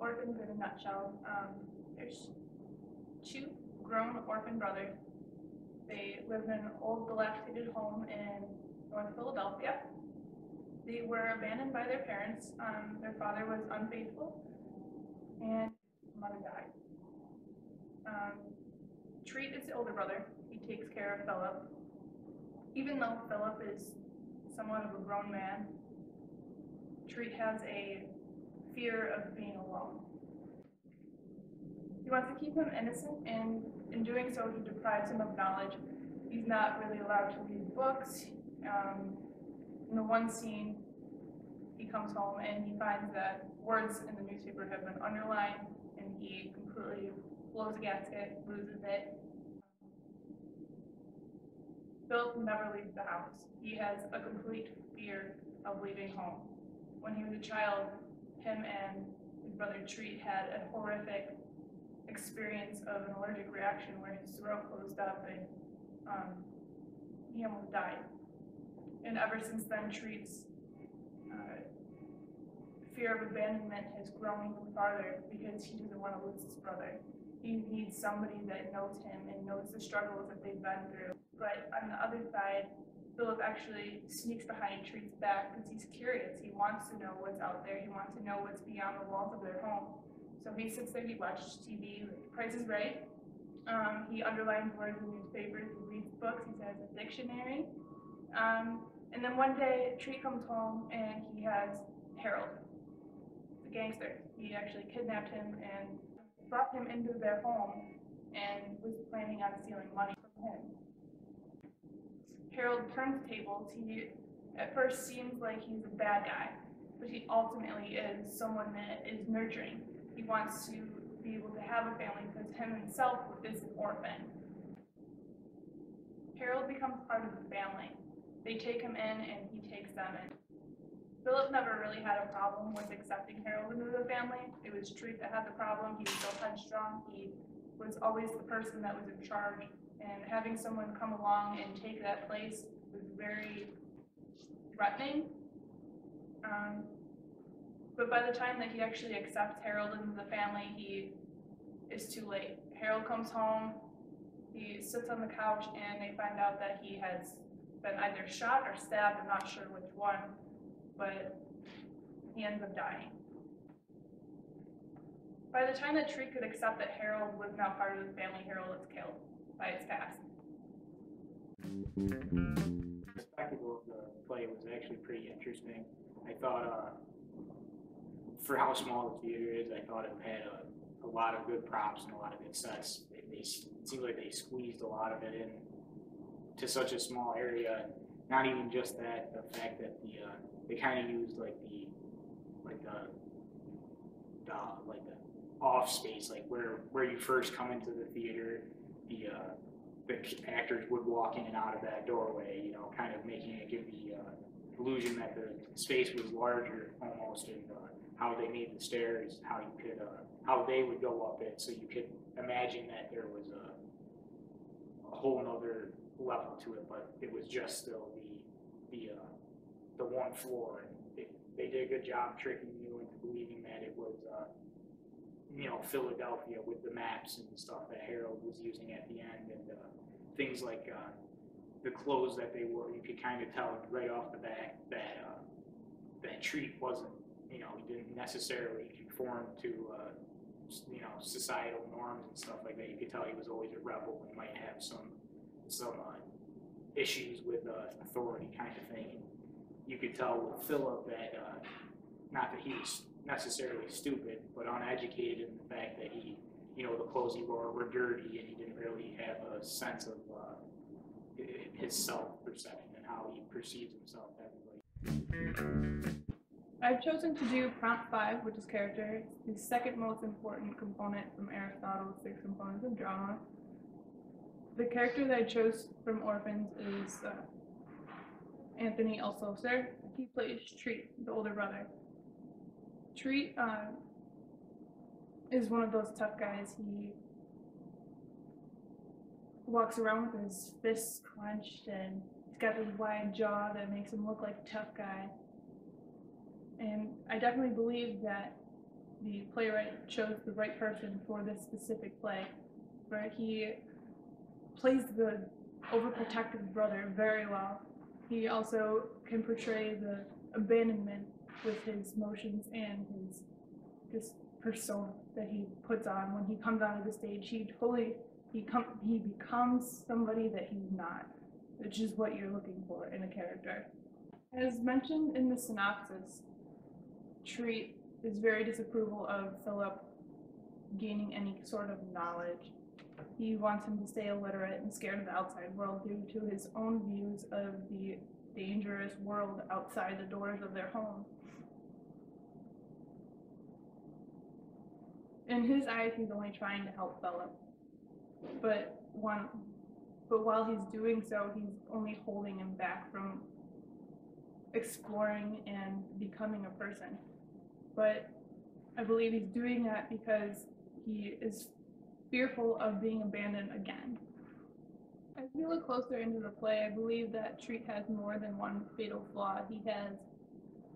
orphans in a nutshell. There's two grown orphan brothers. They live in an old dilapidated home in North Philadelphia. They were abandoned by their parents. Their father was unfaithful and mother died. Treat is the older brother. He takes care of Philip. Even though Philip is somewhat of a grown man, Treat has a fear of being alone. He wants to keep him innocent, and in doing so, he deprives him of knowledge. He's not really allowed to read books. In the one scene, he comes home and he finds that words in the newspaper have been underlined, and he completely blows a gasket, loses it. Philip never leaves the house. He has a complete fear of leaving home. When he was a child, him and his brother Treat had a horrific experience of an allergic reaction where his throat closed up and he almost died. And ever since then, Treat's fear of abandonment has grown even farther because he doesn't want to lose his brother. He needs somebody that knows him and knows the struggles that they've been through. But on the other side, Philip actually sneaks behind Treat's back because he's curious. He wants to know what's out there. He wants to know what's beyond the walls of their home. So he sits there, he watches TV, like Price is Right. He underlines words in newspapers, he reads books, he has a dictionary. And then one day, Treat comes home and he has Harold, the gangster. He actually kidnapped him and brought him into their home and was planning on stealing money from him. Harold turns tables. He at first seems like he's a bad guy, but he ultimately is someone that is nurturing. He wants to be able to have a family because him himself is an orphan. Harold becomes part of the family. They take him in and he takes them in. Philip never really had a problem with accepting Harold into the family. It was Treat that had the problem. He was so headstrong. He was always the person that was in charge. And having someone come along and take that place was very threatening. But by the time that he actually accepts Harold into the family, he is too late. Harold comes home, he sits on the couch, and they find out that he has been either shot or stabbed. I'm not sure which one, but he ends up dying. By the time that Treat could accept that Harold was now part of the family, Harold is killed by his past. The spectacle of the play was actually pretty interesting. I thought, for how small the theater is, I thought it had a lot of good props and a lot of good sets. It seemed like they squeezed a lot of it in to such a small area. Not even just that, the fact that they kind of used the off space, like where you first come into the theater, the actors would walk in and out of that doorway, you know, kind of making it give the illusion that the space was larger almost, and how they made the stairs, how you could, how they would go up it, so you could imagine that there was a whole nother level to it, but it was just still the one floor, and they did a good job tricking you into believing that it was you know, Philadelphia with the maps and stuff that Harold was using at the end, and things like the clothes that they wore. You could kind of tell right off the bat that Treat wasn't, you know, he didn't necessarily conform to you know, societal norms and stuff like that. You could tell he was always a rebel and might have some issues with authority kind of thing. And you could tell with Philip that not that he was necessarily stupid, but uneducated in the fact that he, you know, the clothes he wore were dirty, and he didn't really have a sense of his self-perception and how he perceives himself everybody. I've chosen to do prompt 5, which is character. It's the second most important component from Aristotle's 6 components of drama. The character that I chose from Orphans is Anthony Althusser. He plays Treat, the older brother. Treat is one of those tough guys. He walks around with his fists clenched, and he's got this wide jaw that makes him look like a tough guy. And I definitely believe that the playwright chose the right person for this specific play, where he plays the overprotective brother very well. He also can portray the abandonment with his motions and his just persona that he puts on when he comes onto the stage. He becomes somebody that he's not, which is what you're looking for in a character. As mentioned in the synopsis, Treat is very disapproval of Philip gaining any sort of knowledge. He wants him to stay illiterate and scared of the outside world due to his own views of the dangerous world outside the doors of their home. In his eyes, he's only trying to help Philip, but while he's doing so, he's only holding him back from exploring and becoming a person. But I believe he's doing that because he is fearful of being abandoned again. As we look closer into the play, I believe that Treat has more than one fatal flaw. He has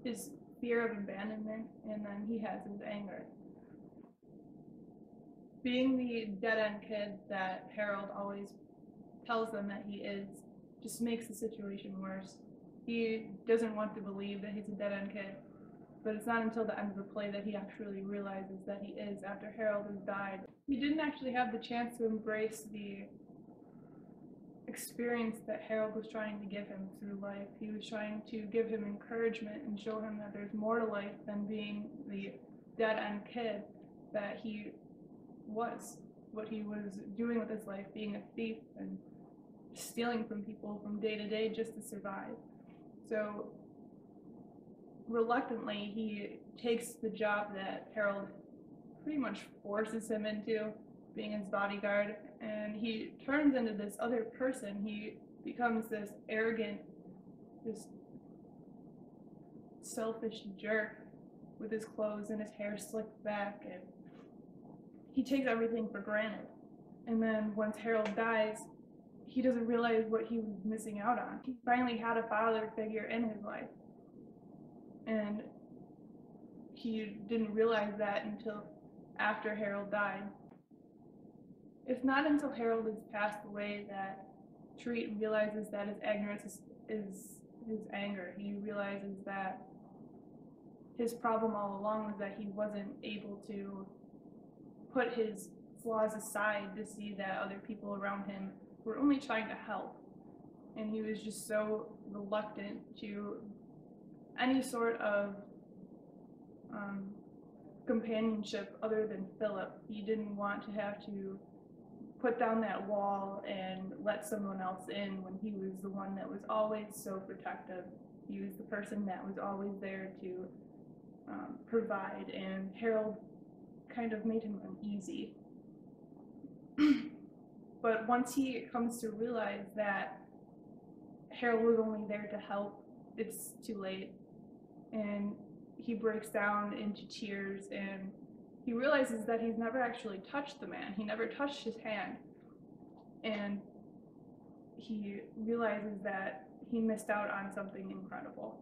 his fear of abandonment, and then he has his anger. Being the dead-end kid that Harold always tells them that he is just makes the situation worse. He doesn't want to believe that he's a dead-end kid, but it's not until the end of the play that he actually realizes that he is after Harold has died. He didn't actually have the chance to embrace the experience that Harold was trying to give him through life. He was trying to give him encouragement and show him that there's more to life than being the dead-end kid that he was. What he was doing with his life, being a thief and stealing from people from day to day just to survive. So reluctantly, he takes the job that Harold pretty much forces him into, being his bodyguard, and he turns into this other person. He becomes this arrogant, this selfish jerk with his clothes and his hair slicked back, and he takes everything for granted. And then once Harold dies, he doesn't realize what he was missing out on. He finally had a father figure in his life, and he didn't realize that until after Harold died. It's not until Harold has passed away that Treat realizes that his ignorance is his anger. He realizes that his problem all along was that he wasn't able to put his flaws aside to see that other people around him were only trying to help. And he was just so reluctant to any sort of companionship other than Philip. He didn't want to have to put down that wall and let someone else in when he was the one that was always so protective. He was the person that was always there to provide, and Harold kind of made him uneasy. But once he comes to realize that Harold was only there to help, it's too late. And he breaks down into tears, and he realizes that he's never actually touched the man. He never touched his hand. And he realizes that he missed out on something incredible.